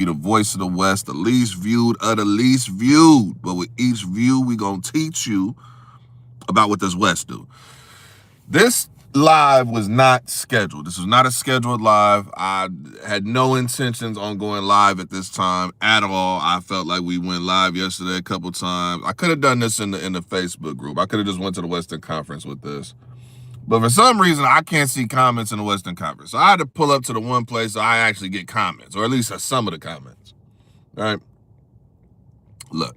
Be the voice of the West, the least viewed of the least viewed. But with each view, we gonna teach you about what this West do. This live was not scheduled. This was not a scheduled live. I had no intentions on going live at this time at all. I felt like we went live yesterday a couple times. I could have done this in the Facebook group. I could have just went to the Western Conference with this. But for some reason, I can't see comments in the Western Conference. So I had to pull up to the one place I actually get comments, or at least some of the comments. All right? Look.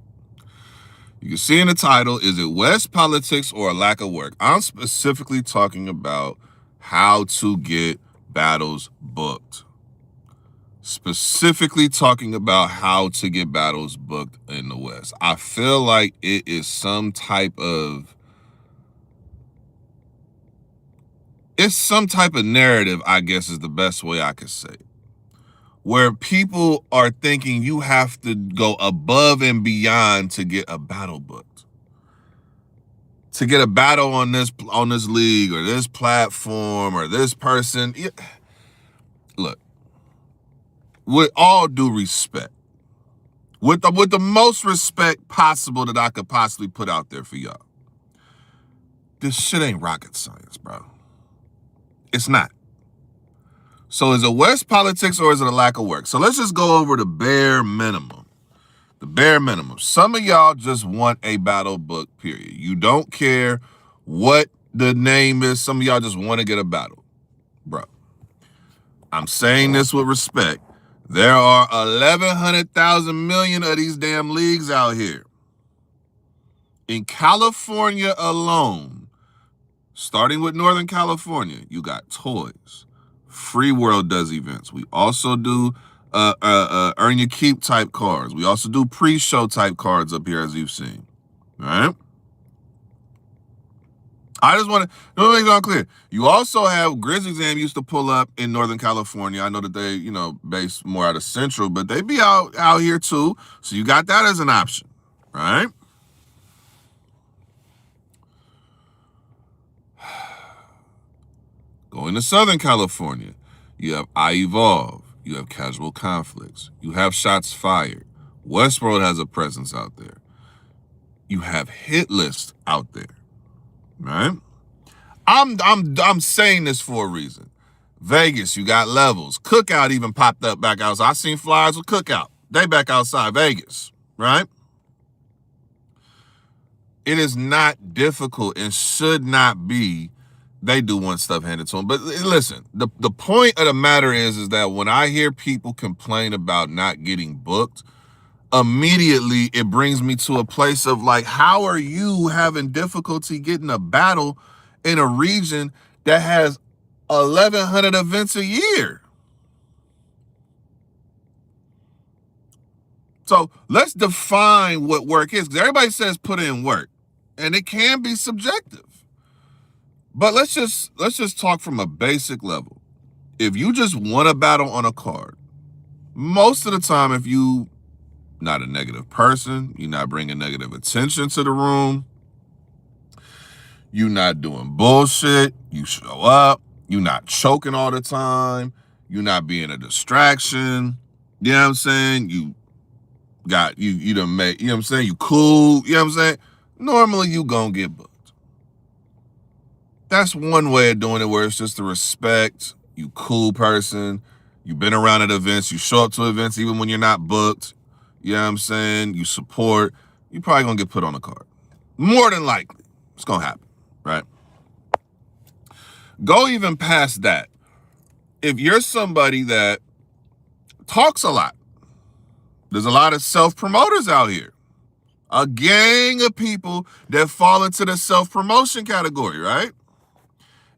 You can see in the title, is it West politics or a lack of work? I'm specifically talking about how to get battles booked. Specifically talking about how to get battles booked in the West. I feel like it is some type of narrative, I guess is the best way I could say it, where people are thinking you have to go above and beyond to get a battle booked. To get a battle on this league or this platform or this person. Look, with all due respect, with the most respect possible that I could possibly put out there for y'all, this shit ain't rocket science, bro. It's not. So is it West politics or is it a lack of work? So let's just go over the bare minimum. The bare minimum. Some of y'all just want a battle book, period. You don't care what the name is. Some of y'all just want to get a battle. Bro, I'm saying this with respect. There are 1,100,000 million of these damn leagues out here. In California alone, starting with Northern California, you got toys. Free World does events. We also do earn your keep type cards. We also do pre-show type cards up here, as you've seen. All right? I just want to make it all clear. You also have Grizzly Exam used to pull up in Northern California. I know that they, based more out of Central, but they be out here too. So you got that as an option, right? Going to Southern California, you have I Evolve. You have Casual Conflicts. You have Shots Fired. Westworld has a presence out there. You have Hit List out there. Right? I'm saying this for a reason. Vegas, you got Levels. Cookout even popped up back outside. I seen flyers with Cookout. They back outside Vegas, right? It is not difficult and should not be. They do want stuff handed to them. But listen, the point of the matter is that when I hear people complain about not getting booked, immediately it brings me to a place of like, how are you having difficulty getting a battle in a region that has 1,100 events a year? So let's define what work is, because everybody says put in work, and it can be subjective. But let's just talk from a basic level. If you just want a battle on a card, most of the time, if you not a negative person, you're not bringing negative attention to the room, you're not doing bullshit, you show up, you're not choking all the time, you're not being a distraction, you know what I'm saying? You done make, you know what I'm saying? You cool, you know what I'm saying? Normally you gonna get booked. That's one way of doing it, where it's just the respect, you cool person, you've been around at events, you show up to events even when you're not booked, you know what I'm saying? You support, you're probably gonna get put on a card. More than likely, it's gonna happen, right? Go even past that. If you're somebody that talks a lot, there's a lot of self-promoters out here. A gang of people that fall into the self-promotion category, right?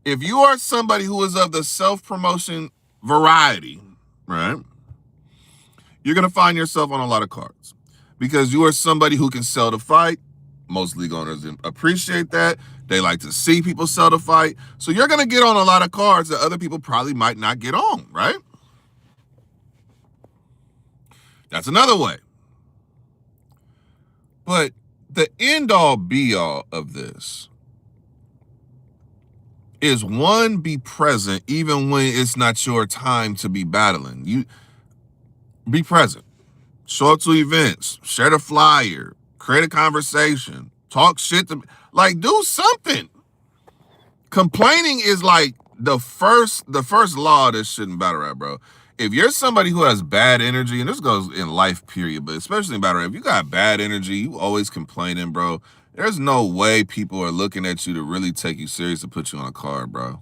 If you are somebody who is of the self-promotion variety, right, you're going to find yourself on a lot of cards because you are somebody who can sell the fight. Most league owners appreciate that. They like to see people sell the fight. So you're going to get on a lot of cards that other people probably might not get on, right? That's another way. But the end-all be-all of this is, one, be present even when it's not your time to be battling. Be present. Show up to events. Share the flyer. Create a conversation. Talk shit to me. Like, do something. Complaining is like the first law of this shit in battle rap, bro. If you're somebody who has bad energy, and this goes in life, period, but especially in battle rap, if you got bad energy, you always complaining, bro. There's no way people are looking at you to really take you serious to put you on a card, bro.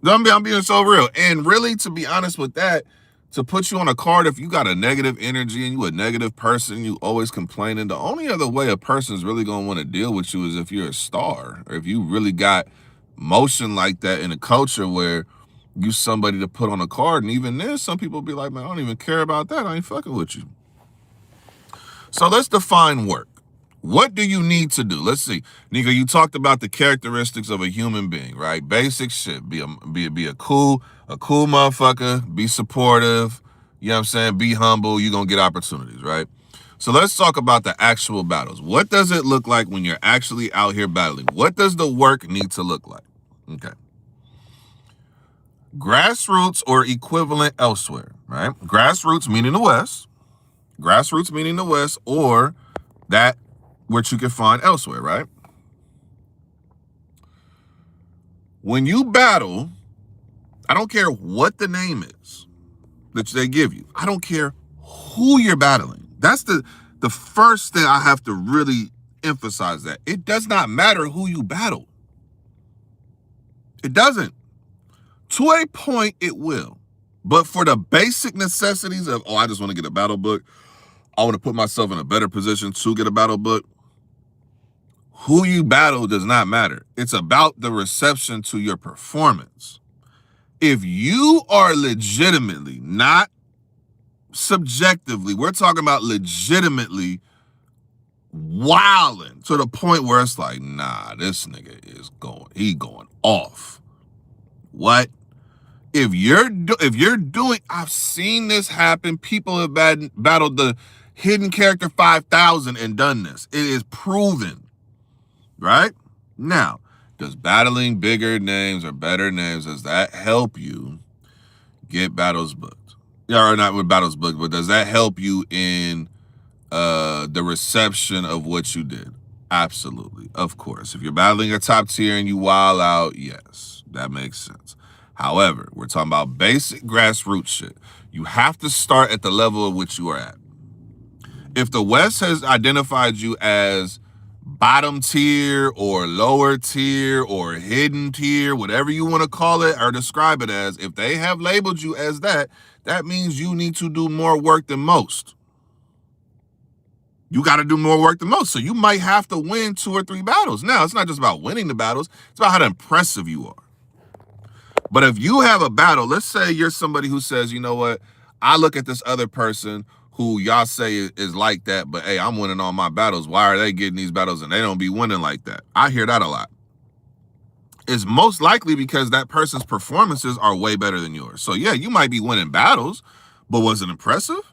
I'm being so real. And really, to be honest with that, to put you on a card, if you got a negative energy and you a negative person, you always complaining, the only other way a person's really going to want to deal with you is if you're a star, or if you really got motion like that in a culture where you somebody to put on a card. And even then, some people be like, man, I don't even care about that. I ain't fucking with you. So let's define work. What do you need to do? Let's see. Nico, you talked about the characteristics of a human being, right? Basic shit. Be a cool motherfucker. Be supportive. You know what I'm saying? Be humble. You're going to get opportunities, right? So let's talk about the actual battles. What does it look like when you're actually out here battling? What does the work need to look like? Okay. Grassroots or equivalent elsewhere, right? Grassroots meaning the West. Grassroots meaning the West, or that which you can find elsewhere, right? When you battle, I don't care what the name is that they give you. I don't care who you're battling. That's the first thing I have to really emphasize, that it does not matter who you battle. It doesn't. To a point, it will. But for the basic necessities of, I just want to get a battle book, I want to put myself in a better position to get a battle book, who you battle does not matter. It's about the reception to your performance. If you are legitimately, not subjectively, we're talking about legitimately wilding to the point where it's like, nah, this nigga is going off. What? If you're doing, I've seen this happen. People have battled the Hidden Character 5000 and done this. It is proven. Right? Now, does battling bigger names or better names, does that help you get battles booked? Yeah, or not with battles booked, but does that help you in the reception of what you did? Absolutely. Of course. If you're battling a top tier and you wild out, yes, that makes sense. However, we're talking about basic grassroots shit. You have to start at the level at which you are at. If the West has identified you as bottom tier or lower tier or hidden tier, whatever you want to call it or describe it as, if they have labeled you as that, that means you need to do more work than most. You got to do more work than most. So you might have to win 2 or 3 battles. Now, it's not just about winning the battles. It's about how impressive you are. But if you have a battle, let's say you're somebody who says, you know what, I look at this other person who y'all say is like that, but hey, I'm winning all my battles. Why are they getting these battles and they don't be winning like that? I hear that a lot. It's most likely because that person's performances are way better than yours. So yeah, you might be winning battles, but was it impressive?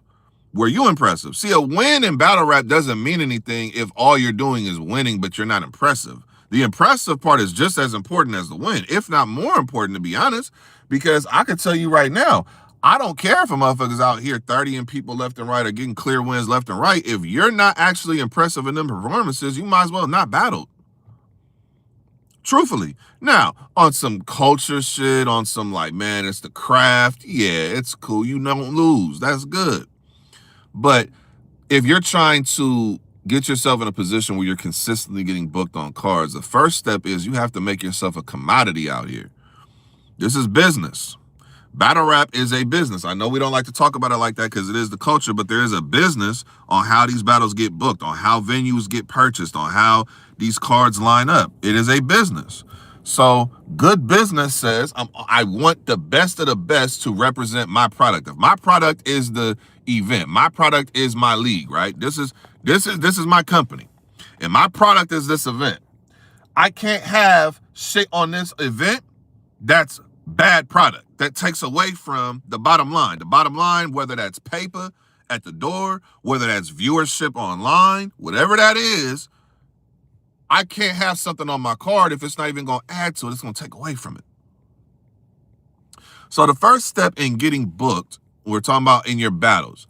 Were you impressive? See, a win in battle rap doesn't mean anything if all you're doing is winning, but you're not impressive. The impressive part is just as important as the win, if not more important, to be honest, because I can tell you right now, I don't care if a motherfucker's out here 30 and people left and right or getting clear wins left and right. If you're not actually impressive in them performances, you might as well not battle. Truthfully. Now, on some culture shit, on some like, man, it's the craft. Yeah, it's cool. You don't lose. That's good. But if you're trying to get yourself in a position where you're consistently getting booked on cards, the first step is you have to make yourself a commodity out here. This is business. Battle rap is a business. I know we don't like to talk about it like that because it is the culture, but there is a business on how these battles get booked, on how venues get purchased, on how these cards line up. It is a business. So good business says, I want the best of the best to represent my product. If my product is the event, my product is my league, right? This is my company, and my product is this event. I can't have shit on this event that's bad product, that takes away from the bottom line. The bottom line, whether that's paper at the door, whether that's viewership online, whatever that is, I can't have something on my card if it's not even going to add to it. It's going to take away from it. So the first step in getting booked We're talking about in your battles.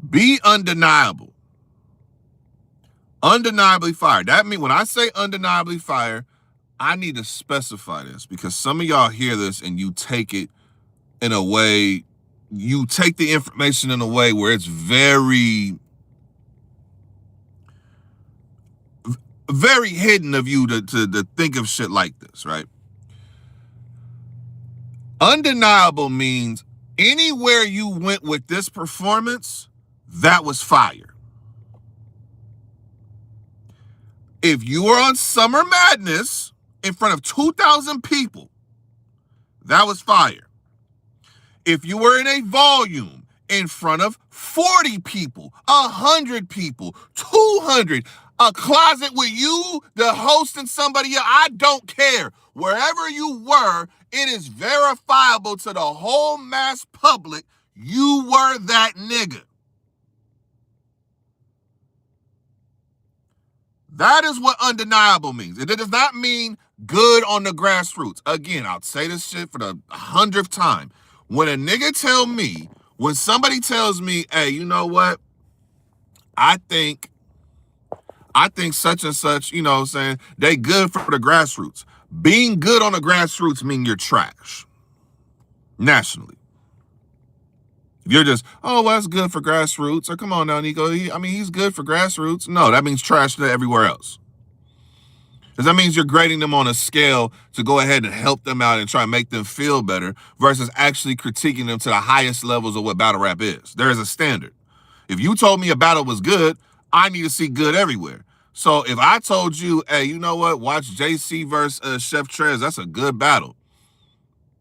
Be undeniable. Undeniably fire. That means when I say undeniably fire, I need to specify this because some of y'all hear this and you take it in a way, you take the information in a way where it's very, very hidden of you to think of shit like this, right? Undeniable means anywhere you went with this performance, that was fire. If you were on Summer Madness in front of 2,000 people, that was fire. If you were in a volume in front of 40 people, 100 people, 200, a closet with you, the host, and somebody else, I don't care. Wherever you were, it is verifiable to the whole mass public you were that nigga. That is what undeniable means. It does not mean good on the grassroots. Again, I'll say this shit for the 100th time. When a nigga tell me, when somebody tells me, hey, you know what? I think such and such, you know what I'm saying, they good for the grassroots. Being good on the grassroots mean you're trash. Nationally. If you're just, oh, well, that's good for grassroots. Or come on now, Nico. He's good for grassroots. No, that means trash to everywhere else. Because that means you're grading them on a scale to go ahead and help them out and try and make them feel better versus actually critiquing them to the highest levels of what battle rap is. There is a standard. If you told me a battle was good, I need to see good everywhere. So if I told you, hey, you know what? Watch JC versus Chef Trez. That's a good battle.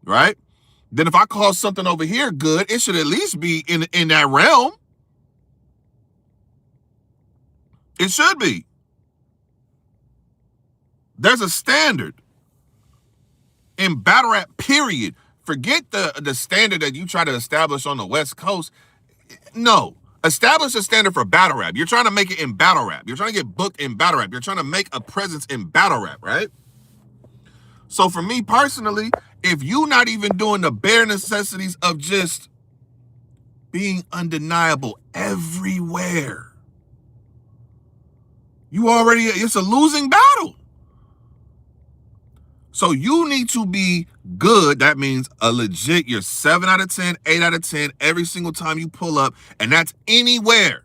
Right? Then if I call something over here good, it should at least be in that realm. It should be. There's a standard in battle rap, period. Forget the standard that you try to establish on the West Coast. No. Establish a standard for battle rap. You're trying to make it in battle rap. You're trying to get booked in battle rap. You're trying to make a presence in battle rap, right? So for me personally, if you're not even doing the bare necessities of just being undeniable everywhere, it's a losing battle. So you need to be good. That means a legit, you're 7 out of 10, 8 out of 10 every single time you pull up, and that's anywhere.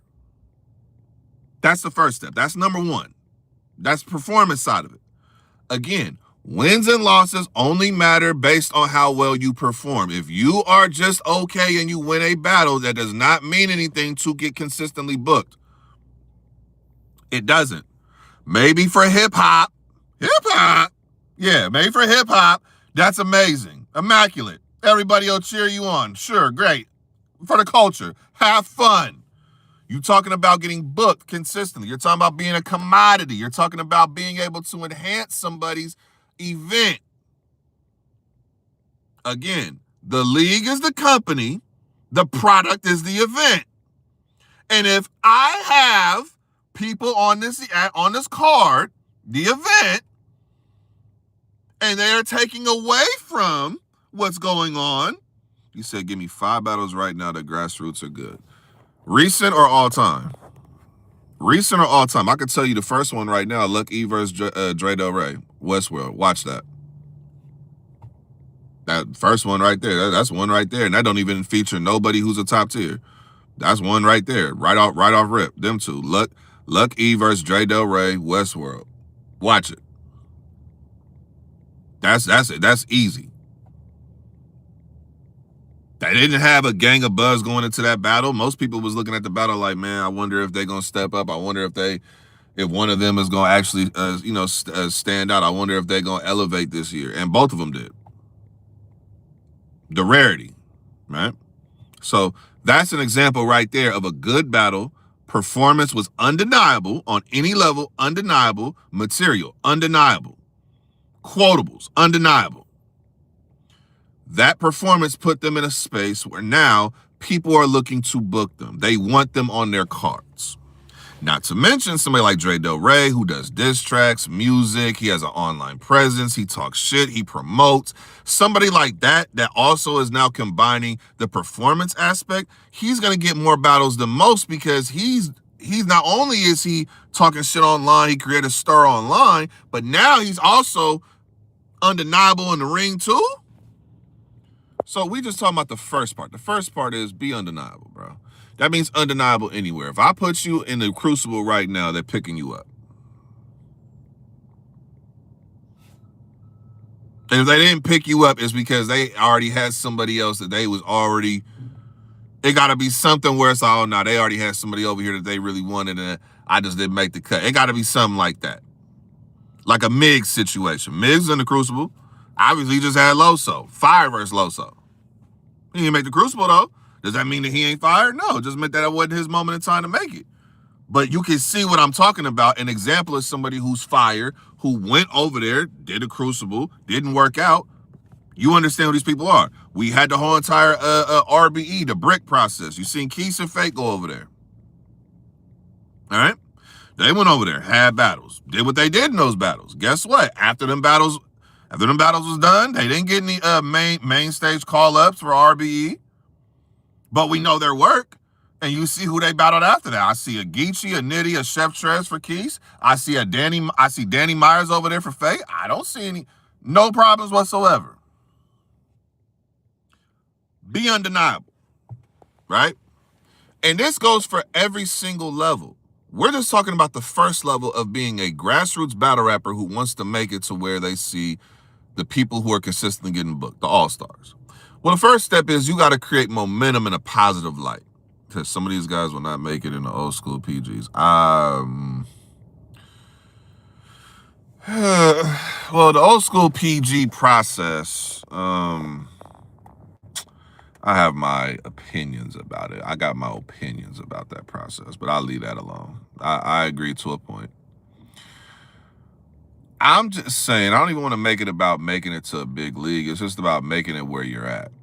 That's the first step. That's number one. That's performance side of it. Again, wins and losses only matter based on how well you perform. If you are just okay and you win a battle, that does not mean anything to get consistently booked. It doesn't. Maybe for hip-hop. Yeah, maybe for hip-hop, that's amazing. Immaculate. Everybody will cheer you on. Sure, great. For the culture. Have fun. You're talking about getting booked consistently. You're talking about being a commodity. You're talking about being able to enhance somebody's event. Again, the league is the company. The product is the event. And if I have people on this card, the event, and they are taking away from what's going on, you said, give me 5 battles right now that grassroots are good. Recent or all time? Recent or all time? I could tell you the first one right now, Luck E versus Dre Del Rey, Westworld. Watch that. That first one right there, that's one right there. And that don't even feature nobody who's a top tier. That's one right there, right off rip. Them two, Luck E versus Dre Del Rey, Westworld. Watch it. That's it. That's easy. They didn't have a gang of buzz going into that battle. Most people was looking at the battle like, man, I wonder if they're gonna step up. I wonder if one of them is gonna actually, stand out. I wonder if they're gonna elevate this year. And both of them did. The rarity, right? So that's an example right there of a good battle. Performance was undeniable on any level. Undeniable. Material, undeniable. Quotables, undeniable. That performance put them in a space where now people are looking to book them. They want them on their cards. Not to mention somebody like Dre Del Rey, who does diss tracks, music, he has an online presence, he talks shit, he promotes. Somebody like that also is now combining the performance aspect. He's going to get more battles than most because he's not only is he talking shit online, he created a star online, but now he's also undeniable in the ring too. So we just talking about the first part. The first part is be undeniable, bro. That means undeniable anywhere. If I put you in the crucible right now, they're picking you up. And if they didn't pick you up, it's because they already had somebody else that they was already. It got to be something where it's all, no, they already had somebody over here that they really wanted, and I just didn't make the cut. It got to be something like that. Like a Migs situation. Migs in the crucible. Obviously, he just had Loso. Fire versus Loso. He didn't make the crucible, though. Does that mean that he ain't fired? No, it just meant that it wasn't his moment in time to make it. But you can see what I'm talking about. An example is somebody who's fired, who went over there, did a crucible, didn't work out. You understand who these people are. We had the whole entire RBE, the brick process. You seen Keith and Fake go over there. All right? They went over there, had battles, did what they did in those battles. Guess what? After them battles was done, they didn't get any main stage call-ups for RBE. But we know their work, and you see who they battled after that. I see a Geechee, a Nitty, a Chef Trez for Keys. I see Danny Myers over there for Faye. I don't see no problems whatsoever. Be undeniable, right? And this goes for every single level. We're just talking about the first level of being a grassroots battle rapper who wants to make it to where they see the people who are consistently getting booked, the all-stars. Well, the first step is you got to create momentum in a positive light, because some of these guys will not make it in the old school PGs. Well, the old school PG process, I have my opinions about it. I got my opinions about that process, but I'll leave that alone. I agree to a point. I'm just saying, I don't even want to make it about making it to a big league. It's just about making it where you're at.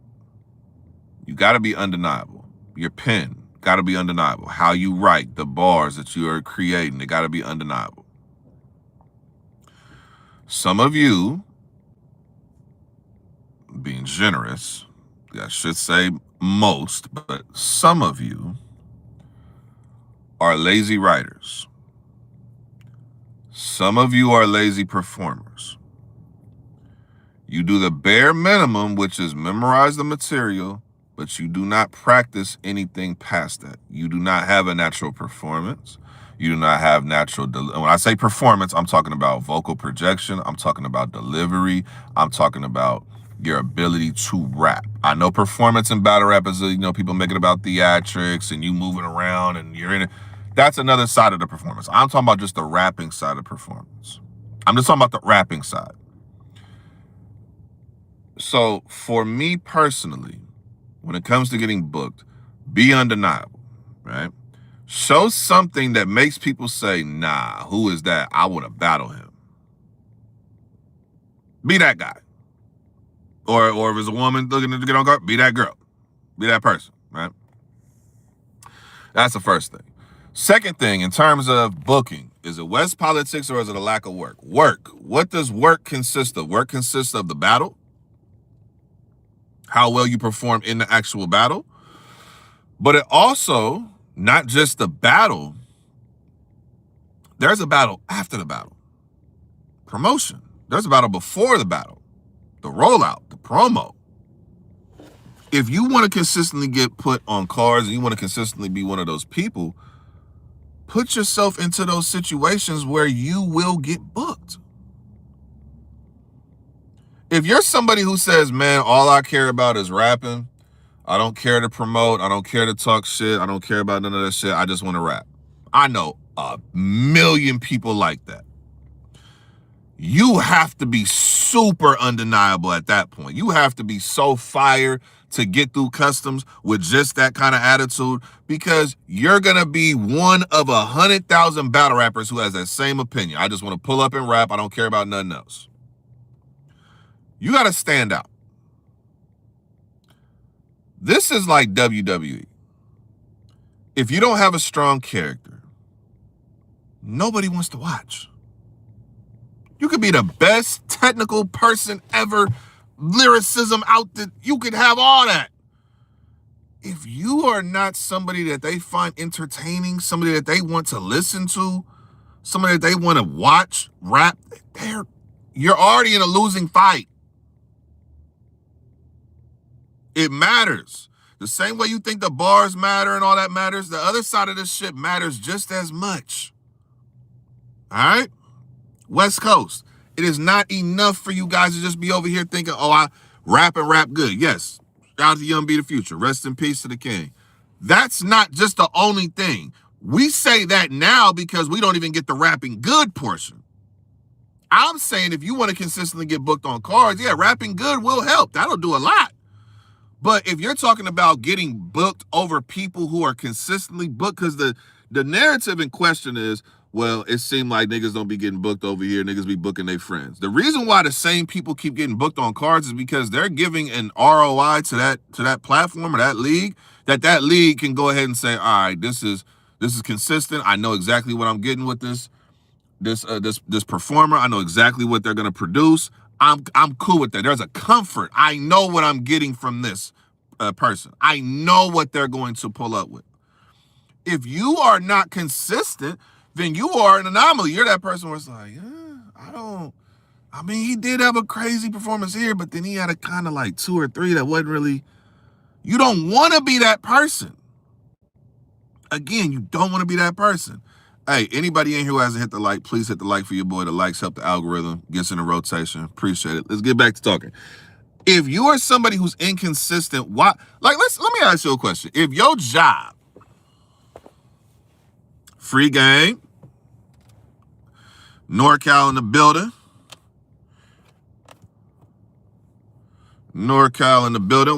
You got to be undeniable. Your pen got to be undeniable. How you write, the bars that you are creating, they got to be undeniable. Some of you, being generous, I should say most, but some of you are lazy writers. Some of you are lazy performers. You do the bare minimum, which is memorize the material, but you do not practice anything past that. You do not have a natural performance. You do not have natural, when I say performance, I'm talking about vocal projection. I'm talking about delivery. I'm talking about your ability to rap. I know performance in battle rap is, people make it about theatrics and you moving around and you're in it. That's another side of the performance. I'm talking about just the rapping side of performance. I'm just talking about the rapping side. So for me personally, when it comes to getting booked, be undeniable, right? Show something that makes people say, nah, who is that? I want to battle him. Be that guy. Or if it's a woman looking to get on guard, be that girl. Be that person, right? That's the first thing. Second thing, in terms of booking, is it West politics or is it a lack of work? Work. What does work consist of? Work consists of the battle, how well you perform in the actual battle, but it also, not just the battle, there's a battle after the battle. Promotion. There's a battle before the battle. The rollout, the promo. If you want to consistently get put on cards and you want to consistently be one of those people, put yourself into those situations where you will get booked. If you're somebody who says, man, all I care about is rapping, I don't care to promote, I don't care to talk shit, I don't care about none of that shit, I just want to rap. I know a million people like that. You have to be super undeniable at that point. You have to be so fire to get through customs with just that kind of attitude, because you're going to be one of 100,000 battle rappers who has that same opinion. I just want to pull up and rap. I don't care about nothing else. You got to stand out. This is like WWE. If you don't have a strong character, nobody wants to watch. You could be the best technical person ever, lyricism out there, you could have all that. If you are not somebody that they find entertaining, somebody that they want to listen to, somebody that they want to watch rap, you're already in a losing fight. It matters. The same way you think the bars matter and all that matters, the other side of this shit matters just as much. All right? West Coast. It is not enough for you guys to just be over here thinking, oh, I rap and rap good. Yes. Shout out to Young B the Future. Rest in peace to the king. That's not just the only thing. We say that now because we don't even get the rapping good portion. I'm saying if you want to consistently get booked on cards, yeah, rapping good will help. That'll do a lot. But if you're talking about getting booked over people who are consistently booked, because the narrative in question is, well, it seemed like niggas don't be getting booked over here. Niggas be booking their friends. The reason why the same people keep getting booked on cards is because they're giving an ROI to that platform or that league, that league can go ahead and say, all right, this is consistent. I know exactly what I'm getting with this performer. I know exactly what they're gonna produce. I'm cool with that. There's a comfort. I know what I'm getting from this person. I know what they're going to pull up with. If you are not consistent, then you are an anomaly. You're that person where it's like, he did have a crazy performance here, but then he had a kind of like 2 or 3 that wasn't really, you don't want to be that person. Again, you don't want to be that person. Hey, anybody in here who hasn't hit the like, please hit the like for your boy. The likes help the algorithm, gets in a rotation. Appreciate it. Let's get back to talking. If you are somebody who's inconsistent, why? Like, let me ask you a question. If your job, free game, NorCal in the building,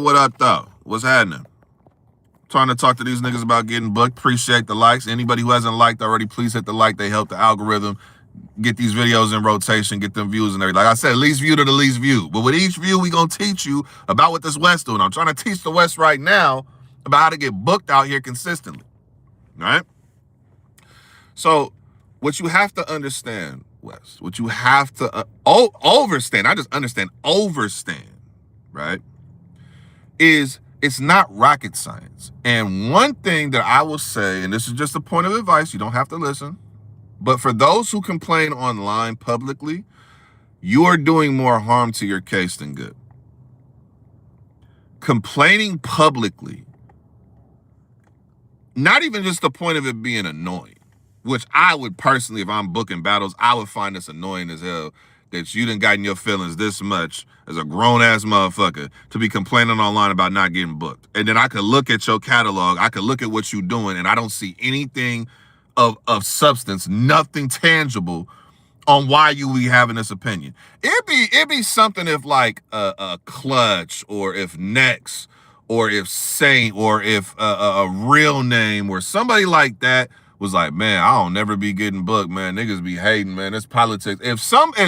what up though? What's happening? Trying to talk to these niggas about getting booked. Appreciate the likes. Anybody who hasn't liked already, please hit the like. They help the algorithm get these videos in rotation, get them views and everything. Like I said, least view to the least view. But with each view, we gonna teach you about what this West doing. I'm trying to teach the West right now about how to get booked out here consistently. All right? So what you have to understand, West, what you have to overstand, not just understand, overstand, right, is it's not rocket science. And one thing that I will say, and this is just a point of advice, you don't have to listen, but for those who complain online publicly, you are doing more harm to your case than good. Complaining publicly, not even just the point of it being annoying, which I would personally, if I'm booking battles, I would find this annoying as hell that you done gotten your feelings this much as a grown-ass motherfucker to be complaining online about not getting booked. And then I could look at your catalog, I could look at what you're doing, and I don't see anything of substance, nothing tangible on why you be having this opinion. It'd be something if like a Clutch, or if Next, or if Saint, or if a Real Name, or somebody like that was like, man, I don't never be getting booked, man. Niggas be hating, man. It's politics. If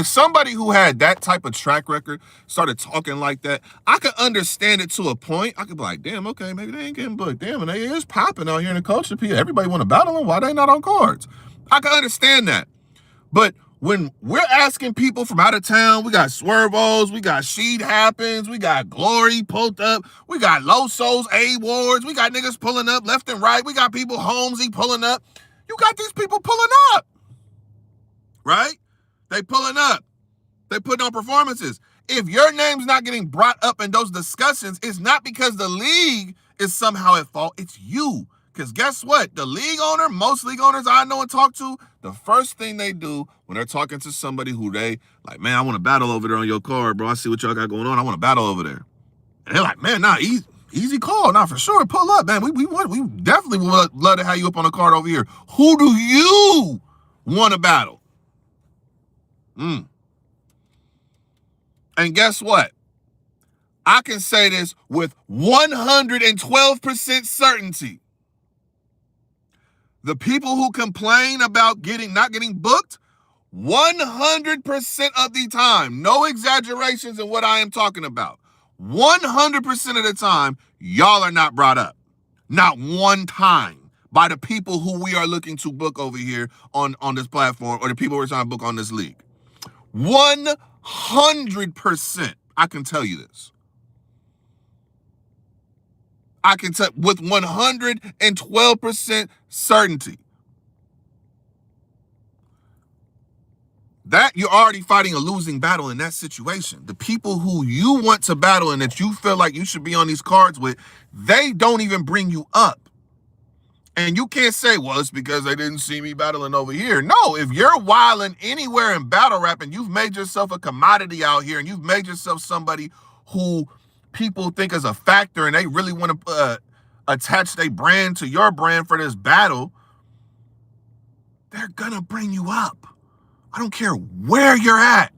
somebody who had that type of track record started talking like that, I could understand it to a point. I could be like, damn, okay, maybe they ain't getting booked. Damn, and they is popping out here in the culture. Everybody want to battle them. Why they not on cards? I can understand that. But when we're asking people from out of town, we got Swervos, we got Sheet Happens, we got Glory pulled up, we got Losos, A-Wards, we got niggas pulling up left and right, we got people Holmesy pulling up. You got these people pulling up, right? They pulling up. They putting on performances. If your name's not getting brought up in those discussions, it's not because the league is somehow at fault. It's you. Because guess what? The league owner, most league owners I know and talk to, the first thing they do when they're talking to somebody who they like, man, I want to battle over there on your card, bro. I see what y'all got going on. I want to battle over there. And they're like, man, nah, easy call. Nah, for sure. Pull up, man. We definitely would love to have you up on a card over here. Who do you want to battle? And guess what? I can say this with 112% certainty. The people who complain about not getting booked, 100% of the time, no exaggerations in what I am talking about, 100% of the time, y'all are not brought up. Not one time. by the people who we are looking to book over here on this platform, or the people we're trying to book on this league. 100%. I can tell you this. I can tell with 112% certainty that you're already fighting a losing battle in that situation. The people who you want to battle and that you feel like you should be on these cards with, they don't even bring you up. And you can't say, well, it's because they didn't see me battling over here. No, if you're wilding anywhere in battle rap and you've made yourself a commodity out here and you've made yourself somebody who people think is a factor and they really want to attach their brand to your brand for this battle, they're going to bring you up. I don't care where you're at.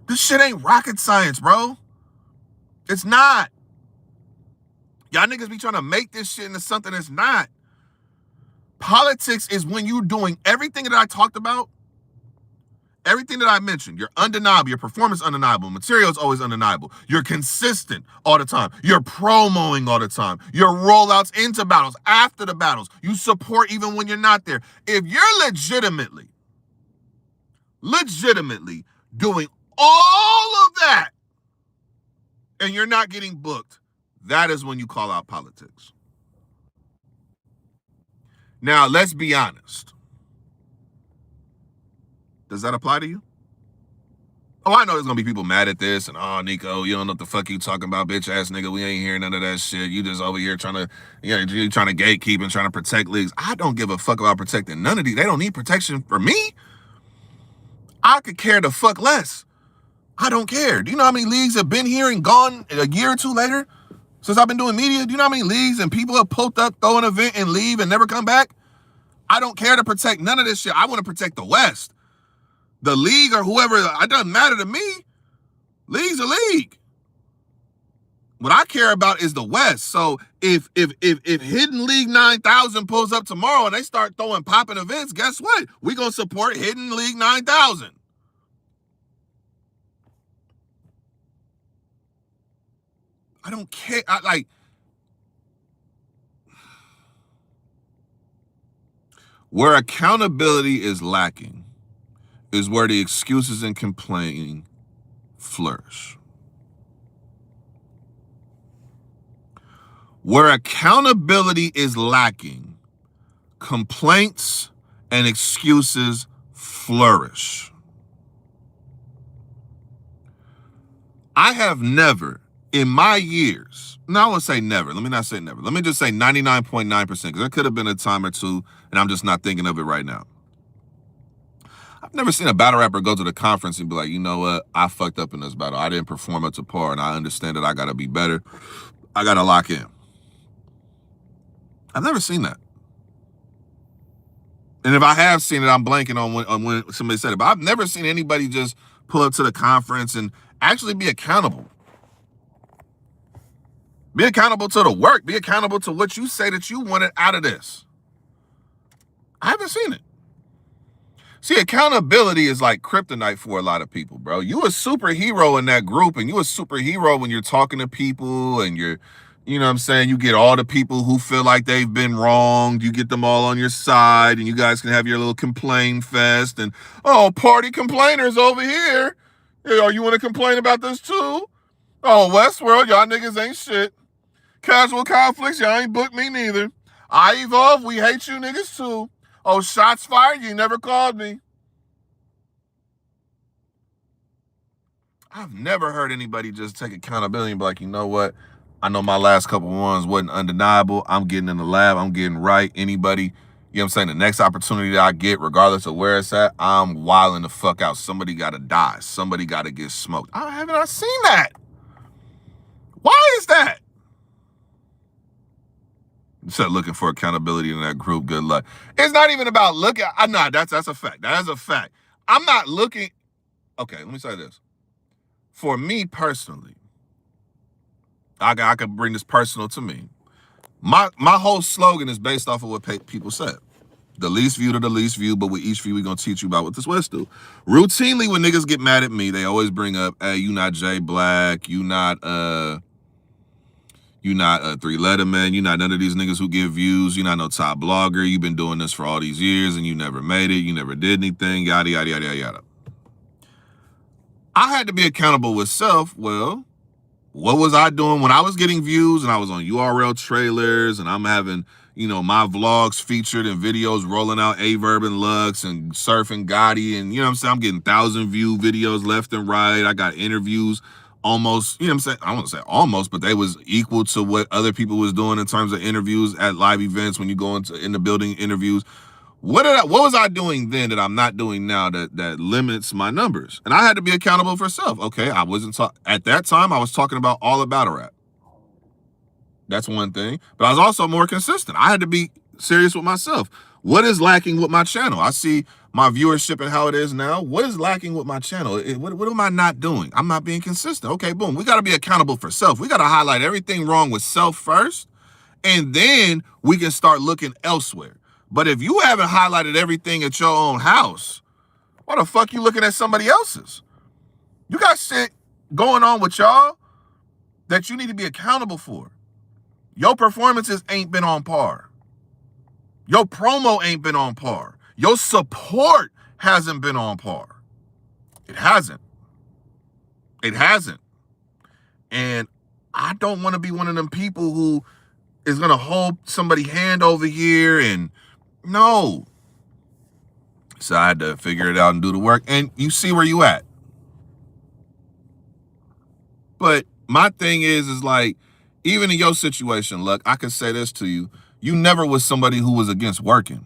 This shit ain't rocket science, bro. It's not. Y'all niggas be trying to make this shit into something that's not. Politics is when you're doing everything that I talked about, everything that I mentioned. You're undeniable. Your performance undeniable. Material is always undeniable. You're consistent all the time. You're promoing all the time. Your rollouts into battles, after the battles. You support even when you're not there. If you're legitimately doing all of that and you're not getting booked, that is when you call out politics. Now, let's be honest. Does that apply to you? Oh, I know there's going to be people mad at this and, oh, Nico, you don't know what the fuck you talking about, bitch ass nigga. We ain't hearing none of that shit. You just over here trying to gatekeep and trying to protect leagues. I don't give a fuck about protecting none of these. They don't need protection for me. I could care the fuck less. I don't care. Do you know how many leagues have been here and gone a year or two later since I've been doing media? Do you know how many leagues and people have poked up, throw an event and leave and never come back? I don't care to protect none of this shit. I want to protect the West. The league or whoever, it doesn't matter to me. League's a league. What I care about is the West. So if Hidden League 9000 pulls up tomorrow and they start throwing popping events, guess what? We gonna support Hidden League 9000. I don't care. Where accountability is lacking is where the excuses and complaining flourish. Where accountability is lacking, complaints and excuses flourish. I have never, in my years, no, I won't say never. Let me not say never. Let me just say 99.9%, because there could have been a time or two, and I'm just not thinking of it right now. I've never seen a battle rapper go to the conference and be like, you know what, I fucked up in this battle. I didn't perform up to par, and I understand that I got to be better. I got to lock in. I've never seen that. And if I have seen it, I'm blanking on when somebody said it. But I've never seen anybody just pull up to the conference and actually be accountable. Be accountable to the work. Be accountable to what you say that you wanted out of this. I haven't seen it. See, accountability is like kryptonite for a lot of people, bro. You a superhero in that group, and you a superhero when you're talking to people and you're, you know what I'm saying, you get all the people who feel like they've been wronged. You get them all on your side, and you guys can have your little complain fest. And, oh, party complainers over here. Hey, you want to complain about this too? Oh, Westworld, y'all niggas ain't shit. Casual conflicts, y'all ain't booked me neither. I Evolve, we hate you niggas too. Oh, shots fired, you never called me. I've never heard anybody just take accountability and be like, you know what? I know my last couple ones wasn't undeniable. I'm getting in the lab. I'm getting right. Anybody, you know what I'm saying? The next opportunity that I get, regardless of where it's at, I'm wilding the fuck out. Somebody got to die. Somebody got to get smoked. I haven't I seen that. Why is that? You said looking for accountability in that group. Good luck. It's not even about looking. Nah, that's a fact. That is a fact. I'm not looking. Okay, let me say this. For me personally, I could bring this personal to me. My whole slogan is based off of what people said. The least view to the least view, but with each view, we're going to teach you about what this West do. Routinely, when niggas get mad at me, they always bring up, hey, you not Jay Black, you not You're not a 3-letter-man. You're not none of these niggas who give views. You're not no top blogger. You've been doing this for all these years and you never made it. You never did anything, yada, yada, yada, yada. I had to be accountable with self. Well, what was I doing when I was getting views and I was on URL trailers and I'm having, my vlogs featured and videos rolling out Averb and Lux and surfing Gotti and, I'm getting 1,000-view videos left and right. I got interviews almost, I won't say almost, but they was equal to what other people was doing in terms of interviews at live events when you go in the building interviews. What was I doing then that I'm not doing now that limits my numbers? And I had to be accountable for self. Okay, I wasn't at that time. I was talking about all about battle rap. That's one thing. But I was also more consistent. I had to be serious with myself. What is lacking with my channel? I see my viewership and how it is now. What is lacking with my channel? What am I not doing? I'm not being consistent. Okay, boom. We got to be accountable for self. We got to highlight everything wrong with self first, and then we can start looking elsewhere. But if you haven't highlighted everything at your own house, why the fuck you looking at somebody else's? You got shit going on with y'all that you need to be accountable for. Your performances ain't been on par. Your promo ain't been on par. Your support hasn't been on par. It hasn't. It hasn't. And I don't want to be one of them people who is going to hold somebody's hand over here and no. So I had to figure it out and do the work. And you see where you at. But my thing is like, even in your situation, look, I can say this to you. You never was somebody who was against working.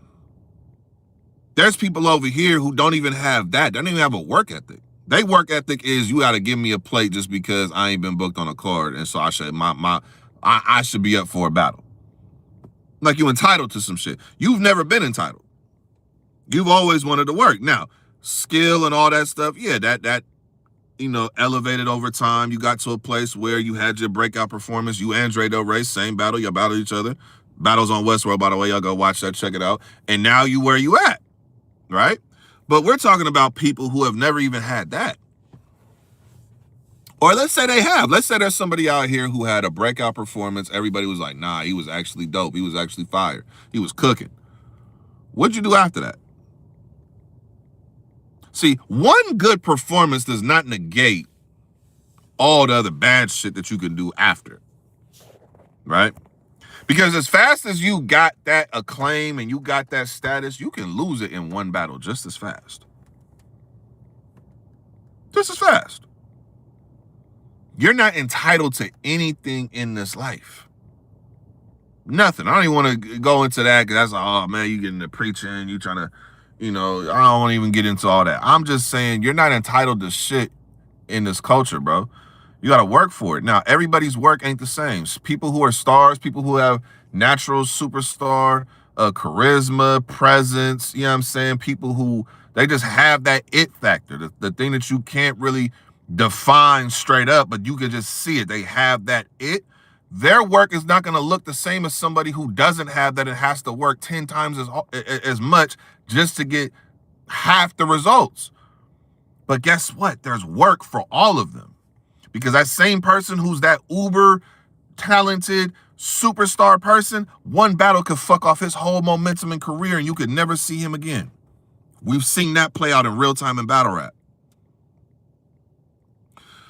There's people over here who don't even have that. They don't even have a work ethic. Their work ethic is you got to give me a plate just because I ain't been booked on a card. And so I should be up for a battle. Like you entitled to some shit. You've never been entitled. You've always wanted to work. Now, skill and all that stuff, yeah, that elevated over time. You got to a place where you had your breakout performance. You and Dre Del Rey, same battle. Y'all battled each other. Battles on Westworld, by the way. Y'all go watch that, check it out. And now you where you at, right? But we're talking about people who have never even had that. Or let's say they have. Let's say there's somebody out here who had a breakout performance. Everybody was like, nah, he was actually dope. He was actually fire. He was cooking. What'd you do after that? See, one good performance does not negate all the other bad shit that you can do after, right? Because as fast as you got that acclaim and you got that status, you can lose it in one battle just as fast. Just as fast. You're not entitled to anything in this life. Nothing. I don't even want to go into that because that's, oh man, you getting into preaching, you trying to, I don't want to even get into all that. I'm just saying you're not entitled to shit in this culture, bro. You got to work for it. Now, everybody's work ain't the same. People who are stars, people who have natural superstar, charisma, presence, you know what I'm saying? People who, they just have that it factor, the thing that you can't really define straight up, but you can just see it. They have that it. Their work is not going to look the same as somebody who doesn't have that and has to work 10 times as much just to get half the results. But guess what? There's work for all of them. Because that same person who's that uber talented superstar person, one battle could fuck off his whole momentum and career and you could never see him again. We've seen that play out in real time in battle rap.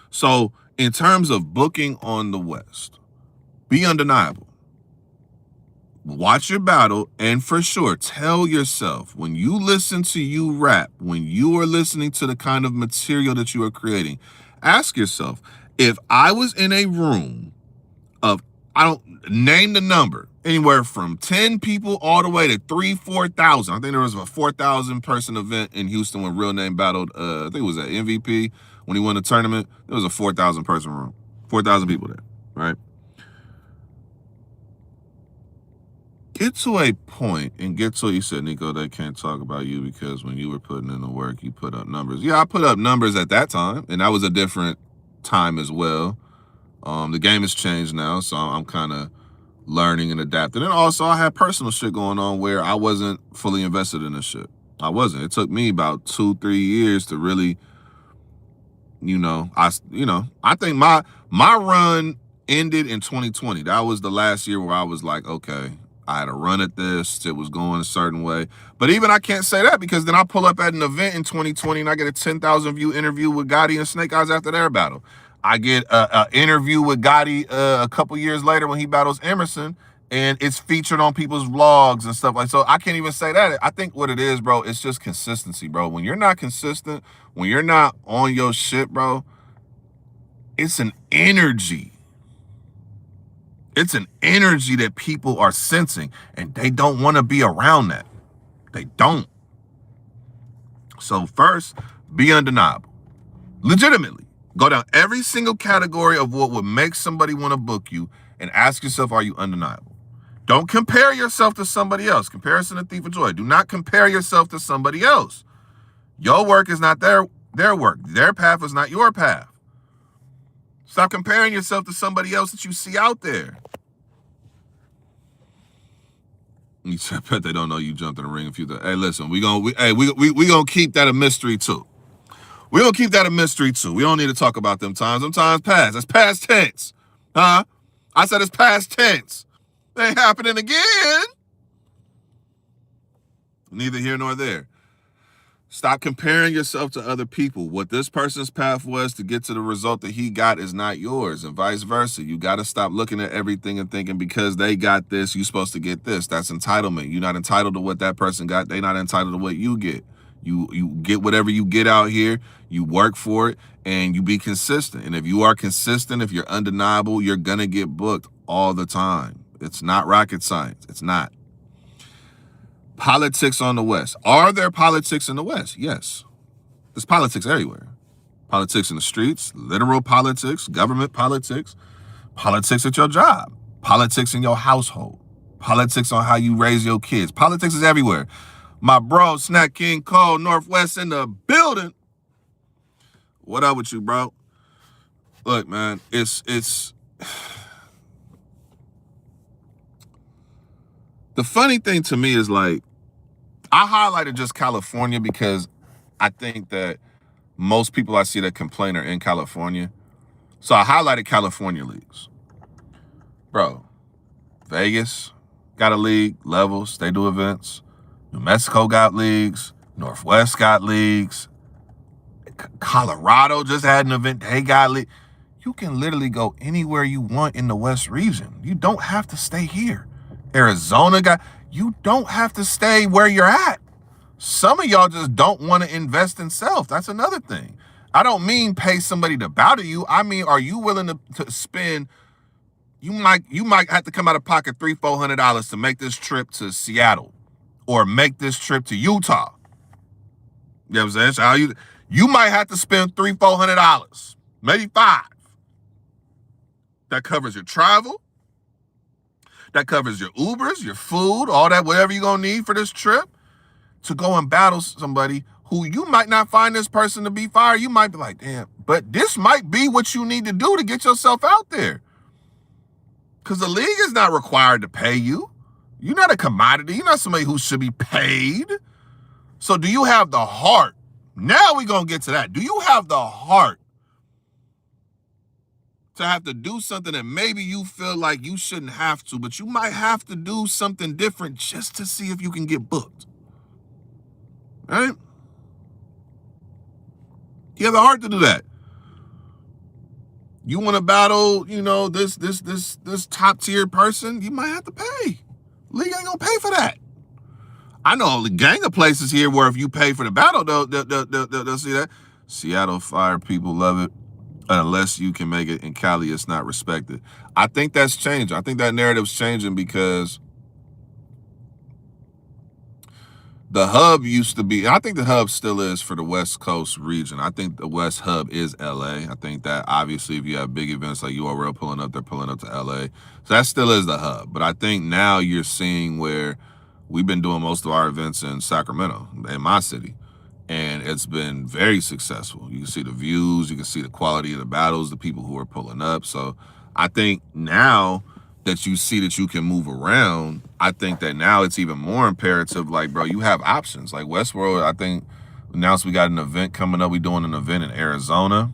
So in terms of booking on the West, be undeniable. Watch your battle, and for sure, tell yourself, when you listen to you rap, when you are listening to the kind of material that you are creating, ask yourself, if I was in a room of, I don't name the number, anywhere from 10 people all the way to 3,000, 4,000. I think there was a 4,000 person event in Houston when Real Name battled, I think it was at MVP when he won the tournament. There was a 4,000 person room, 4,000 people there, right? Get to a point and get to, you said, Nico, they can't talk about you because when you were putting in the work, you put up numbers. Yeah, I put up numbers at that time, and that was a different time as well. The game has changed now, so I'm kind of learning and adapting. And also, I had personal shit going on where I wasn't fully invested in this shit. I wasn't. It took me about 2-3 years to really, I think my run ended in 2020. That was the last year where I was like, okay, I had a run at this. It was going a certain way. But even I can't say that, because then I pull up at an event in 2020 and I get a 10,000 view interview with Gotti and Snake Eyes after their battle. I get a interview with Gotti a couple years later when he battles Emerson, and it's featured on people's vlogs and stuff like. So I can't even say that. I think what it is, bro, it's just consistency, bro. When you're not consistent, when you're not on your shit, bro, it's an energy. It's an energy that people are sensing, and they don't want to be around that. They don't. So first, be undeniable. Legitimately. Go down every single category of what would make somebody want to book you and ask yourself, are you undeniable? Don't compare yourself to somebody else. Comparison a thief of joy. Do not compare yourself to somebody else. Your work is not their work. Their path is not your path. Stop comparing yourself to somebody else that you see out there. I bet they don't know you jumped in the ring a few times. Hey, listen, we gonna keep that a mystery too. We gonna keep that a mystery too. We don't need to talk about them times. Them times past. That's past tense. Huh? I said it's past tense. They ain't happening again. Neither here nor there. Stop comparing yourself to other people. What this person's path was to get to the result that he got is not yours, and vice versa. You got to stop looking at everything and thinking because they got this, you're supposed to get this. That's entitlement. You're not entitled to what that person got. They're not entitled to what you get. You get whatever you get out here. You work for it, and you be consistent. And if you are consistent, if you're undeniable, you're going to get booked all the time. It's not rocket science. It's not. Politics on the West. Are there politics in the West? Yes. There's politics everywhere. Politics in the streets, literal politics, government politics, politics at your job, politics in your household, politics on how you raise your kids. Politics is everywhere. My bro, Snack King Cole, Northwest in the building. What up with you, bro? Look, man, it's the funny thing to me is, like, I highlighted just California because I think that most people I see that complain are in California. So I highlighted California leagues. Bro, Vegas got a league, Levels, they do events. New Mexico got leagues. Northwest got leagues. Colorado just had an event, they got league. You can literally go anywhere you want in the West region. You don't have to stay here. Arizona you don't have to stay where you're at. Some of y'all just don't want to invest in self. That's another thing. I don't mean pay somebody to bow to you. I mean, are you willing to spend, you might have to come out of pocket $300-400 to make this trip to Seattle or make this trip to Utah. You know what I'm saying? So you might have to spend $300-400, maybe $5. That covers your travel. That covers your Ubers, your food, all that, whatever you're going to need for this trip to go and battle somebody who you might not find this person to be fire. You might be like, damn, but this might be what you need to do to get yourself out there. Because the league is not required to pay you. You're not a commodity. You're not somebody who should be paid. So do you have the heart? Now we're going to get to that. Do you have the heart to have to do something that maybe you feel like you shouldn't have to, but you might have to do something different just to see if you can get booked? Right? You have the heart to do that. You want to battle, this top tier person, you might have to pay. League ain't gonna pay for that. I know a gang of places here where if you pay for the battle, they'll see that. Seattle Fire people love it. Unless you can make it in Cali, it's not respected. I think that's changing. I think that narrative's changing because the hub used to be, I think the hub still is for the West Coast region. I think the West hub is LA. I think that obviously if you have big events like URL pulling up, they're pulling up to LA. So that still is the hub. But I think now you're seeing where we've been doing most of our events in Sacramento, in my city. And it's been very successful. You can see the views, you can see the quality of the battles, the people who are pulling up. So I think now that you see that you can move around, I think that now it's even more imperative, like, bro, you have options. Like Westworld, I think, announced we got an event coming up. We're doing an event in Arizona.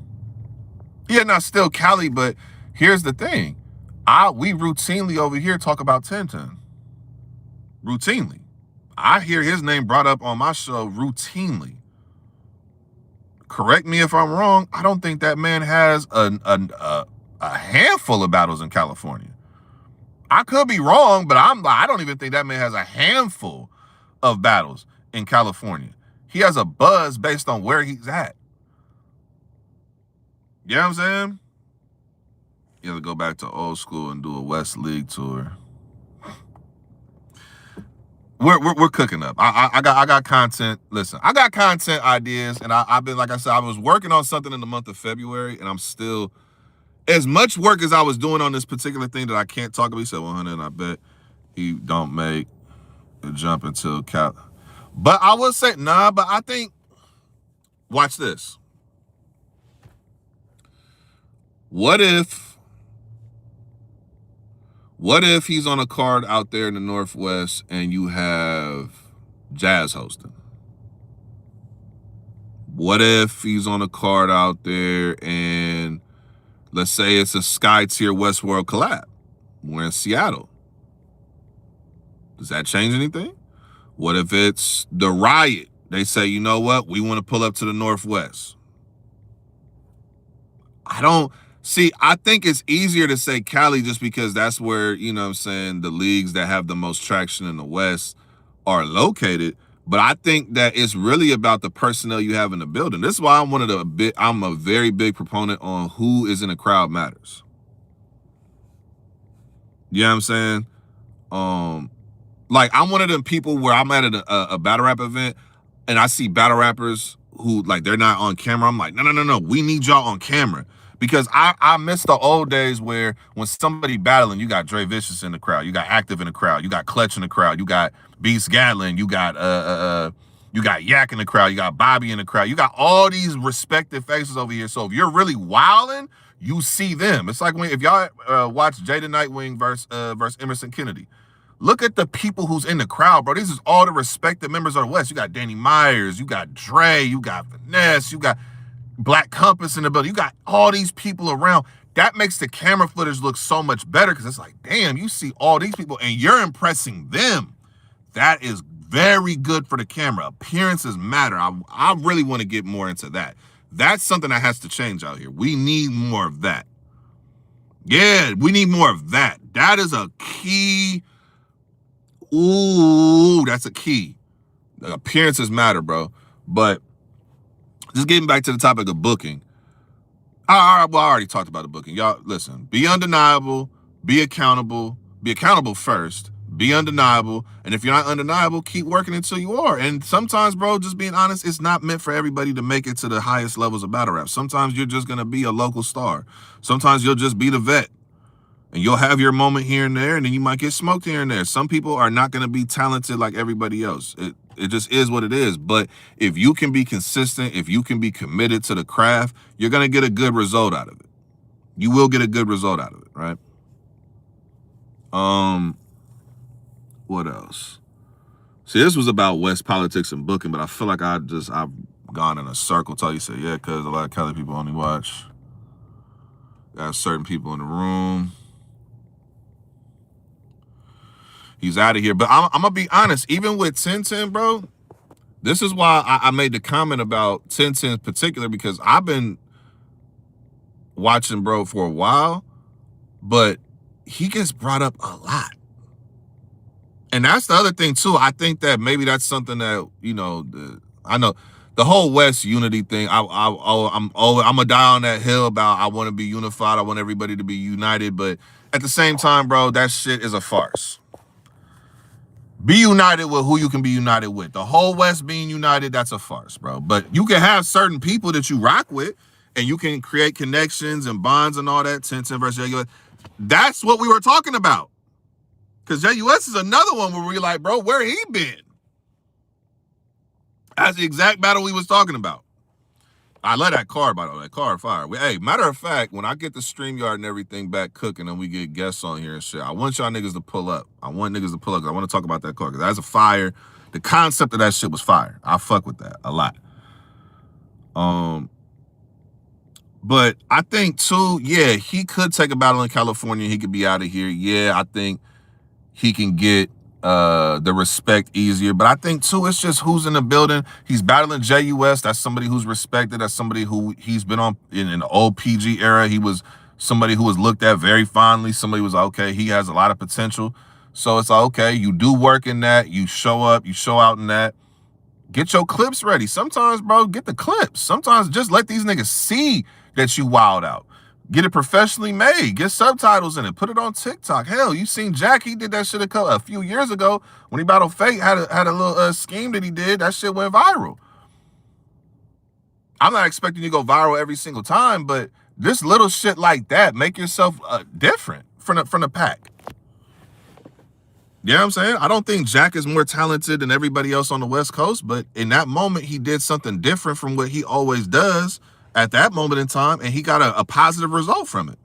Yeah, not still Cali, but here's the thing. We routinely over here talk about 1010. Routinely. I hear his name brought up on my show routinely. Correct me if I'm wrong. I don't think that man has a handful of battles in California. I could be wrong, but I don't even think that man has a handful of battles in California. He has a buzz based on where he's at. You know what I'm saying? You gotta go back to old school and do a West League tour. We're cooking up. I got content. Listen, I got content ideas, and I've been, like I said, I was working on something in the month of February, and I'm still, as much work as I was doing on this particular thing that I can't talk about. He said 100, and I bet he don't make a jump until Cal. But I will say, nah, but I think, watch this. What if he's on a card out there in the Northwest and you have Jazz hosting? What if he's on a card out there and let's say it's a Sky Tier Westworld collab? We're in Seattle. Does that change anything? What if it's the Riot? They say, you know what? We want to pull up to the Northwest. I think it's easier to say Cali just because that's where, you know what I'm saying, the leagues that have the most traction in the West are located. But I think that it's really about the personnel you have in the building. This is why I'm a very big proponent on who is in the crowd matters. You know what I'm saying? Like, I'm one of them people where I'm at a battle rap event and I see battle rappers who, like, they're not on camera. I'm like, no, we need y'all on camera. Because I miss the old days where when somebody battling, you got Dre Vicious in the crowd, you got Active in the crowd, you got Clutch in the crowd, you got Beast Gatlin, you got Yak in the crowd, you got Bobby in the crowd, you got all these respected faces over here. So if you're really wilding, you see them. It's like if y'all watch Jada Nightwing versus Emerson Kennedy. Look at the people who's in the crowd, bro. These is all the respected members of the West. You got Danny Myers, you got Dre, you got Finesse, you got Black Compass in the building. You got all these people around. That makes the camera footage look so much better because it's like, damn, you see all these people and you're impressing them. That is very good for the camera. Appearances matter. I really want to get more into that. That's something that has to change out here. We need more of that. Yeah, we need more of that. That is a key. Ooh, that's a key. The appearances matter, bro. But just getting back to the topic of booking. I already talked about the booking. Y'all, listen, be undeniable, be accountable first, be undeniable, and if you're not undeniable, keep working until you are. And sometimes, bro, just being honest, it's not meant for everybody to make it to the highest levels of battle rap. Sometimes you're just going to be a local star. Sometimes you'll just be the vet. And you'll have your moment here and there, and then you might get smoked here and there. Some people are not going to be talented like everybody else. It just is what it is. But if you can be consistent, if you can be committed to the craft, you're going to get a good result out of it. You will get a good result out of it, right? What else? See, this was about West politics and booking, but I feel like I've gone in a circle. Tell you, say, yeah, because a lot of Cali people only watch. Got certain people in the room. He's out of here. But I'm going to be honest, even with 1010, bro, this is why I made the comment about 1010 in particular, because I've been watching bro for a while, but he gets brought up a lot. And that's the other thing, too. I think that maybe that's something that, you know, I know the whole West unity thing, I'm going to die on that hill about I want to be unified. I want everybody to be united. But at the same time, bro, that shit is a farce. Be united with who you can be united with. The whole West being united, that's a farce, bro. But you can have certain people that you rock with, and you can create connections and bonds and all that. 1010 versus JUS. That's what we were talking about. Because JUS is another one where we're like, bro, where he been? That's the exact battle we was talking about. I love that card, by the way. That card fire. Hey, matter of fact, when I get the StreamYard and everything back cooking and we get guests on here and shit, I want y'all niggas to pull up. I want niggas to pull up because I want to talk about that card. Because that's a fire. The concept of that shit was fire. I fuck with that a lot. But I think too, yeah, he could take a battle in California. He could be out of here. Yeah, I think he can get the respect easier. But I think too, it's just who's in the building. He's battling JUS. That's somebody who's respected. That's somebody who he's been on in the old PG era. He was somebody who was looked at very fondly. Somebody was like, okay, he has a lot of potential. So it's like, okay, you do work in that. You show up. You show out in that. Get your clips ready. Sometimes, bro, get the clips. Sometimes just let these niggas see that you wild out. Get it professionally made. Get subtitles in it. Put it on TikTok. Hell, you seen Jack? He did that shit a few years ago when he battled Fate. Had a little scheme that he did. That shit went viral. I'm not expecting you to go viral every single time, but this little shit like that, make yourself different from the pack. You know what I'm saying? I don't think Jack is more talented than everybody else on the West Coast, but in that moment, he did something different from what he always does at that moment in time, and he got a positive result from it.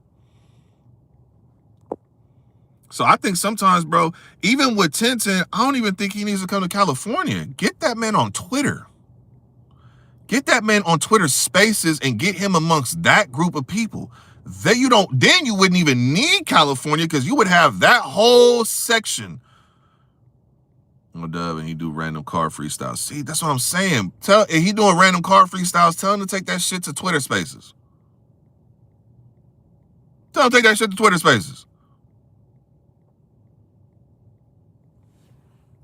So I think sometimes, bro, even with Tintin, I don't even think he needs to come to California. Get that man on Twitter. Get that man on Twitter Spaces and get him amongst that group of people. Then you wouldn't even need California because you would have that whole section. Dub, and he do random car freestyles. See, that's what I'm saying. If he doing random car freestyles, tell him to take that shit to Twitter Spaces. Tell him to take that shit to Twitter Spaces.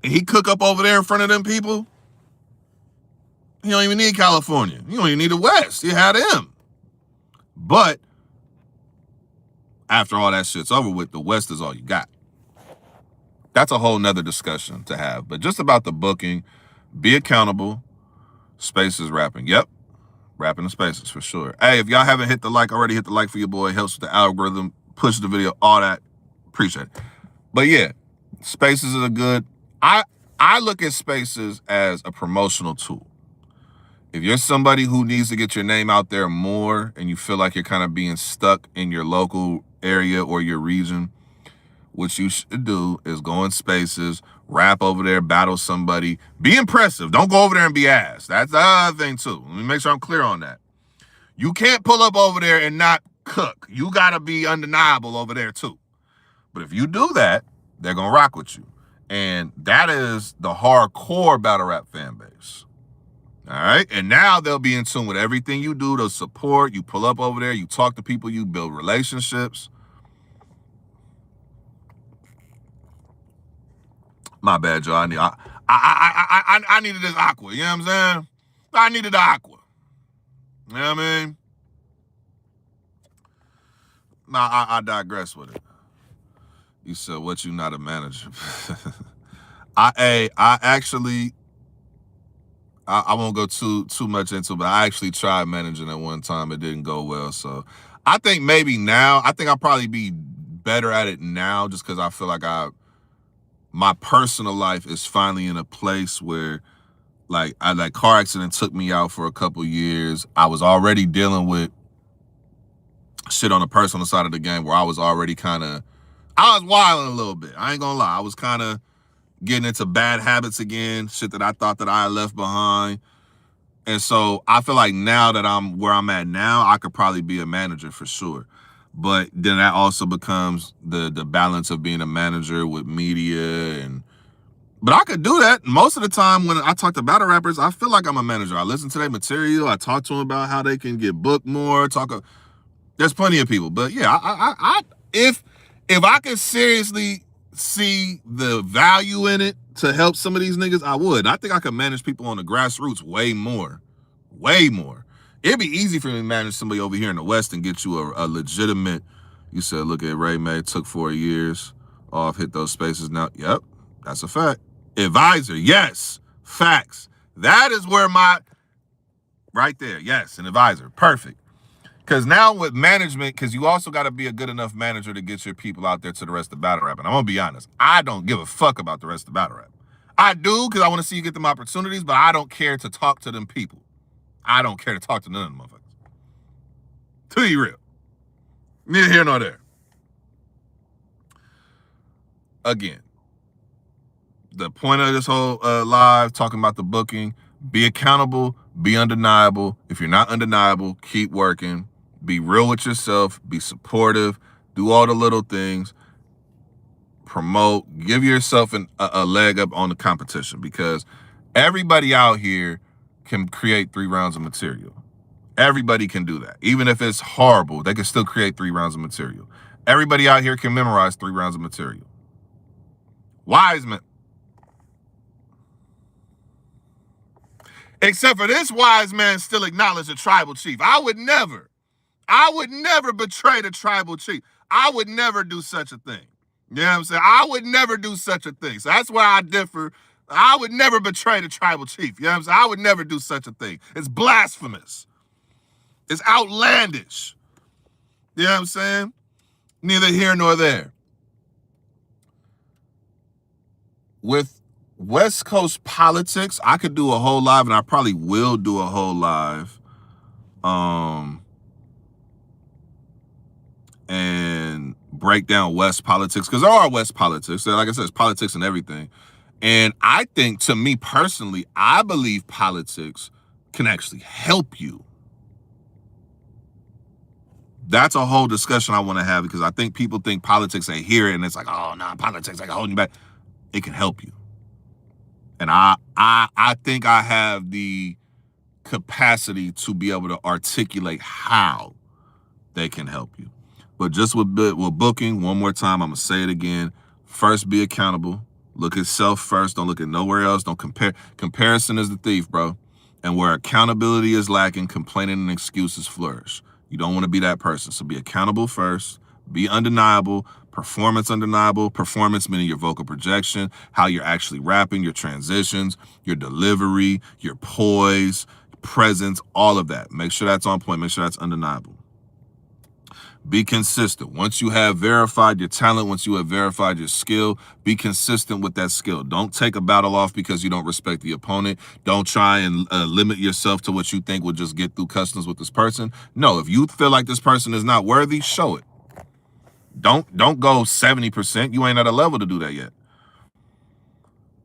And he cook up over there in front of them people. He don't even need California. You don't even need the West. You had him. But after all that shit's over with, the West is all you got. That's a whole nother discussion to have. But just about the booking, be accountable. Spaces rapping. Yep. Rapping the Spaces for sure. Hey, if y'all haven't hit the like already, hit the like for your boy. Helps with the algorithm. Push the video. All that. Appreciate it. But yeah, Spaces are good. I look at Spaces as a promotional tool. If you're somebody who needs to get your name out there more and you feel like you're kind of being stuck in your local area or your region, what you should do is go in Spaces, rap over there, battle somebody. Be impressive. Don't go over there and be ass. That's the other thing, too. Let me make sure I'm clear on that. You can't pull up over there and not cook. You got to be undeniable over there, too. But if you do that, they're going to rock with you. And that is the hardcore battle rap fan base. All right? And now they'll be in tune with everything you do. They'll support. You pull up over there. You talk to people. You build relationships. My bad, y'all. I needed this aqua. You know what I'm saying? I needed the aqua. You know what I mean? Nah, I digress with it. You said, what, you not a manager? I won't go too much into it, but I actually tried managing at one time. It didn't go well. So I think maybe now, I'll probably be better at it now just because I feel like my personal life is finally in a place where like car accident took me out for a couple years. I was already dealing with shit on the personal side of the game where I was already I was wilding a little bit. I ain't gonna lie. I was kind of getting into bad habits again, shit that I thought that I had left behind. And so I feel like now that I'm where I'm at now, I could probably be a manager for sure. But then that also becomes the balance of being a manager with media but I could do that. Most of the time when I talk to battle rappers, I feel like I'm a manager. I listen to their material. I talk to them about how they can get booked more. There's plenty of people. But yeah, if I could seriously see the value in it to help some of these niggas, I would. I think I could manage people on the grassroots way more. Way more. It'd be easy for me to manage somebody over here in the West and get you a legitimate, you said, look at Ray May, took 4 years off, hit those spaces now. Yep, that's a fact. Advisor, yes, facts. That is where right there, yes, an advisor, perfect. Because now with management, because you also got to be a good enough manager to get your people out there to the rest of battle rap. And I'm going to be honest, I don't give a fuck about the rest of battle rap. I do because I want to see you get them opportunities, but I don't care to talk to them people. I don't care to talk to none of them motherfuckers. To be real. Neither here nor there. Again, the point of this whole live, talking about the booking, be accountable, be undeniable. If you're not undeniable, keep working. Be real with yourself. Be supportive. Do all the little things. Promote. Give yourself a leg up on the competition, because everybody out here can create 3 rounds of material. Everybody can do that. Even if it's horrible, they can still create 3 rounds of material. Everybody out here can memorize 3 rounds of material. Wiseman. Except for this wise man still acknowledged a tribal chief. I would never betray the tribal chief. I would never do such a thing. You know what I'm saying? I would never do such a thing. So that's where I differ. I would never betray the tribal chief. You know what I'm saying? I would never do such a thing. It's blasphemous. It's outlandish. You know what I'm saying? Neither here nor there. With West Coast politics, I could do a whole live, and I probably will do a whole live. And break down West politics, because there are West politics. Like I said, it's politics and everything. And I think, to me personally, I believe politics can actually help you. That's a whole discussion I want to have, because I think people think politics, they hear it and it's like, oh, no, politics, like holding you back. It can help you. And I think I have the capacity to be able to articulate how they can help you. But just with booking, one more time, I'm going to say it again. First, be accountable. Look at self first. Don't look at nowhere else. Don't compare. Comparison is the thief, bro. And where accountability is lacking, complaining and excuses flourish. You don't want to be that person. So be accountable first. Be undeniable. Performance undeniable. Performance meaning your vocal projection, how you're actually rapping, your transitions, your delivery, your poise, presence, all of that. Make sure that's on point. Make sure that's undeniable. Be consistent. Once you have verified your talent, once you have verified your skill, be consistent with that skill. Don't take a battle off because you don't respect the opponent. Don't try and limit yourself to what you think will just get through customs with this person. No, if you feel like this person is not worthy, show it. Don't go 70%. You ain't at a level to do that yet.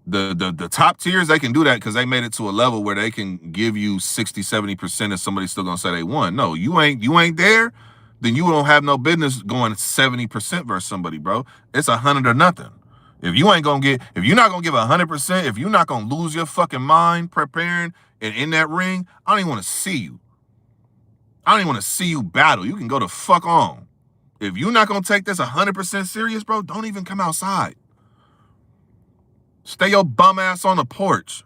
The top tiers, they can do that because they made it to a level where they can give you 60, 70% and somebody's still gonna say they won. No, you ain't there. Then you don't have no business going 70% versus somebody, bro. It's 100 or nothing. If you're not gonna give 100%, if you're not gonna lose your fucking mind preparing and in that ring, I don't even want to see you. I don't even want to see you battle. You can go the fuck on. If you're not gonna take this 100% serious, bro, don't even come outside. Stay your bum ass on the porch.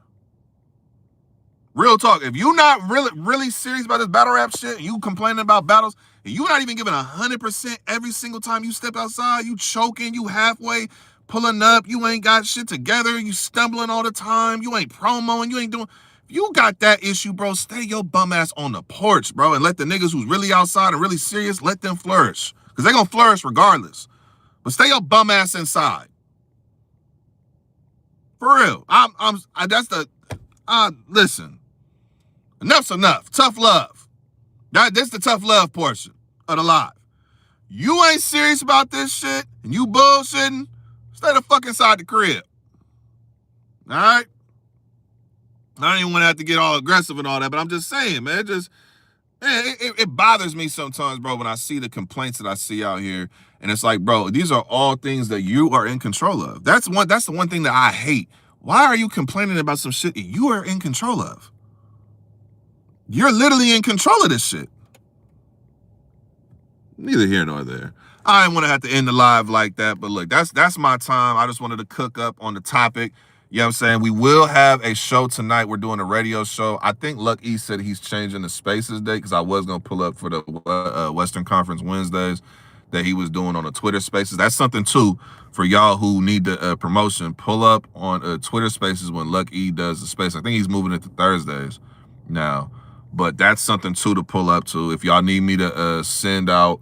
Real talk. If you're not really serious about this battle rap shit, and you complaining about battles, and you're not even giving 100% every single time you step outside, you choking, you halfway pulling up, you ain't got shit together, you stumbling all the time, you ain't promoing, you ain't doing. If you got that issue, bro, stay your bum ass on the porch, bro, and let the niggas who's really outside and really serious, let them flourish. Because they're going to flourish regardless. But stay your bum ass inside. For real. Listen. Enough's enough. Tough love. This the tough love portion of the live. You ain't serious about this shit and you bullshitting, stay the fuck inside the crib. All right? I don't even want to have to get all aggressive and all that, but I'm just saying, man, it bothers me sometimes, bro, when I see the complaints that I see out here. And it's like, bro, these are all things that you are in control of. That's the one thing that I hate. Why are you complaining about some shit that you are in control of? You're literally in control of this shit. Neither here nor there. I didn't want to have to end the live like that, but look, that's my time. I just wanted to cook up on the topic. You know what I'm saying? We will have a show tonight. We're doing a radio show. I think Luck E said he's changing the Spaces date because I was going to pull up for the Western Conference Wednesdays that he was doing on the Twitter Spaces. That's something, too, for y'all who need the promotion. Pull up on Twitter Spaces when Luck E does the space. I think he's moving it to Thursdays now. But that's something, too, to pull up to. If y'all need me to send out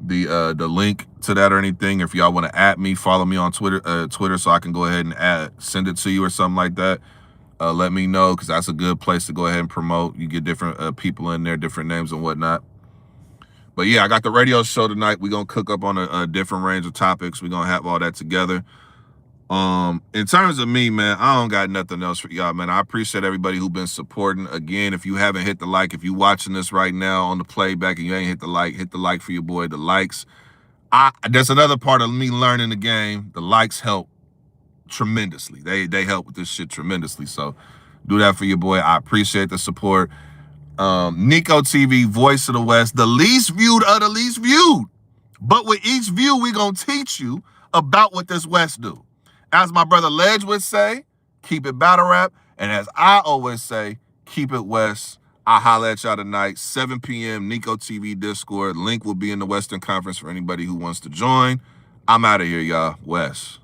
the link to that or anything, if y'all want to add me, follow me on Twitter so I can go ahead and send it to you or something like that, let me know, because that's a good place to go ahead and promote. You get different people in there, different names and whatnot. But yeah, I got the radio show tonight. We're going to cook up on a different range of topics. We're going to have all that together. In terms of me, man, I don't got nothing else for y'all, man. I appreciate everybody who been supporting. Again, if you haven't hit the like, if you watching this right now on the playback and you ain't hit the like for your boy. The likes. That's another part of me learning the game. The likes help tremendously. They help with this shit tremendously. So do that for your boy. I appreciate the support. NicoTV, Voice of the West, the least viewed of the least viewed. But with each view, we gonna teach you about what this West do. As my brother Ledge would say, keep it battle rap. And as I always say, keep it West. I'll holler at y'all tonight, 7 p.m. NicoTV Discord. Link will be in the Western Conference for anybody who wants to join. I'm out of here, y'all. West.